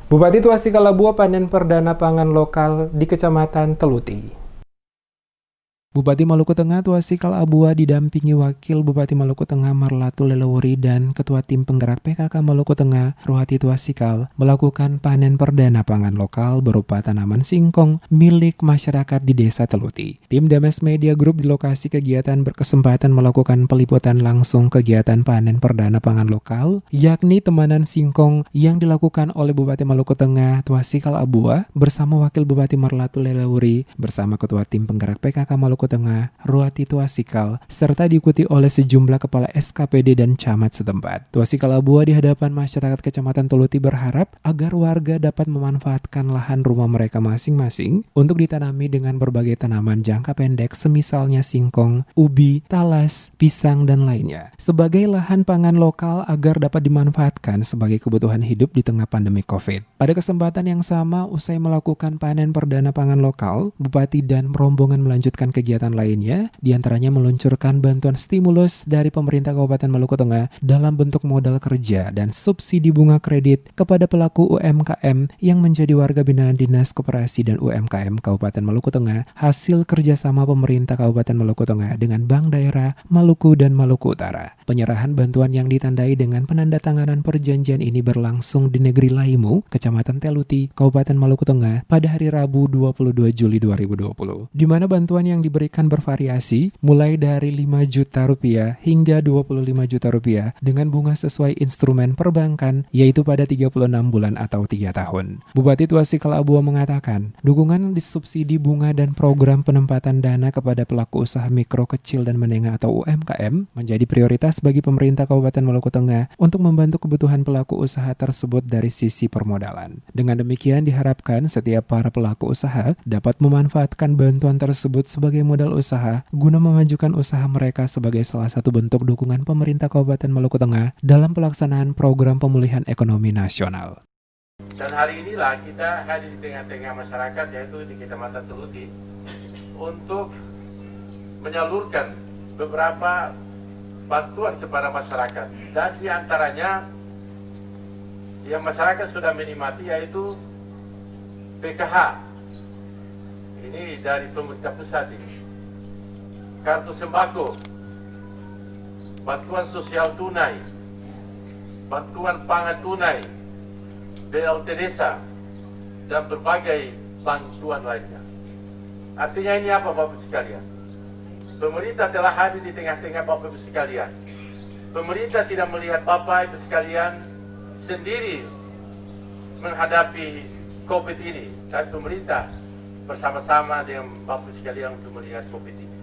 Bupati Tuasi Kalabuwa panen perdana pangan lokal di Kecamatan Teluti. Bupati Maluku Tengah Tuasi Kalabuwa didampingi Wakil Bupati Maluku Tengah Marlatul Lelewuri dan Ketua Tim Penggerak PKK Maluku Tengah Ruhati Tuasikal melakukan panen perdana pangan lokal berupa tanaman singkong milik masyarakat di Desa Teluti. Tim Dames Media Group di lokasi kegiatan berkesempatan melakukan peliputan langsung kegiatan panen perdana pangan lokal, yakni temanan singkong yang dilakukan oleh Bupati Maluku Tengah Tuasi Kalabuwa bersama Wakil Bupati Marlatul Lelewuri bersama Ketua Tim Penggerak PKK Maluku Tengah Ruhati Tuasikal serta diikuti oleh sejumlah kepala SKPD dan camat setempat. Tuasi Kalabuwa di hadapan masyarakat Kecamatan Teluti berharap agar warga dapat memanfaatkan lahan rumah mereka masing-masing untuk ditanami dengan berbagai tanaman jangka pendek semisalnya singkong, ubi, talas, pisang, dan lainnya sebagai lahan pangan lokal agar dapat dimanfaatkan sebagai kebutuhan hidup di tengah pandemi COVID. Pada kesempatan yang sama, usai melakukan panen perdana pangan lokal, Bupati dan rombongan melanjutkan kegiatan lainnya, diantaranya meluncurkan bantuan stimulus dari pemerintah Kabupaten Maluku Tengah dalam bentuk modal kerja dan subsidi bunga kredit kepada pelaku UMKM yang menjadi warga binaan Dinas Koperasi dan UMKM Kabupaten Maluku Tengah hasil kerjasama pemerintah Kabupaten Maluku Tengah dengan Bank Daerah Maluku dan Maluku Utara. Penyerahan bantuan yang ditandai dengan penandatanganan perjanjian ini berlangsung di Negeri Laimu, Kecamatan Teluti, Kabupaten Maluku Tengah pada hari Rabu 22 Juli 2020, di mana bantuan yang diberikan bervariasi mulai dari 5 juta rupiah hingga 25 juta rupiah dengan bunga sesuai instrumen perbankan yaitu pada 36 bulan atau 3 tahun. Bupati Tuasi Kalabuwa mengatakan, dukungan disubsidi bunga dan program penempatan dana kepada pelaku usaha mikro, kecil, dan menengah atau UMKM menjadi prioritas bagi pemerintah Kabupaten Maluku Tengah untuk membantu kebutuhan pelaku usaha tersebut dari sisi permodalan. Dengan demikian diharapkan setiap para pelaku usaha dapat memanfaatkan bantuan tersebut sebagai modal usaha guna memajukan usaha mereka sebagai salah satu bentuk dukungan pemerintah Kabupaten Maluku Tengah dalam pelaksanaan program pemulihan ekonomi nasional. Dan hari inilah kita hadir di tengah-tengah masyarakat yaitu di Kecamatan Teluti untuk menyalurkan beberapa bantuan kepada masyarakat, dan diantaranya yang masyarakat sudah menikmati yaitu PKH ini dari pemerintah pusat ini, kartu sembako, bantuan sosial tunai, bantuan pangan tunai, BLT desa, dan berbagai bantuan lainnya. Artinya ini apa Bapak sekalian? Pemerintah telah hadir di tengah-tengah Bapak Ibu sekalian. Pemerintah tidak melihat Bapak Ibu sekalian sendiri menghadapi COVID ini, tapi pemerintah bersama-sama dengan Bapak Ibu sekalian untuk melihat COVID ini.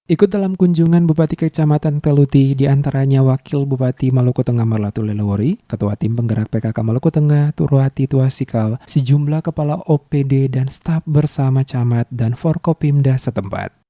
Ikut dalam kunjungan Bupati Kecamatan Teluti diantaranya Wakil Bupati Maluku Tengah Marlatul Lelewuri, Ketua Tim Penggerak PKK Maluku Tengah Ruhati Tuasikal, sejumlah kepala OPD dan staf bersama camat dan Forkopimda setempat.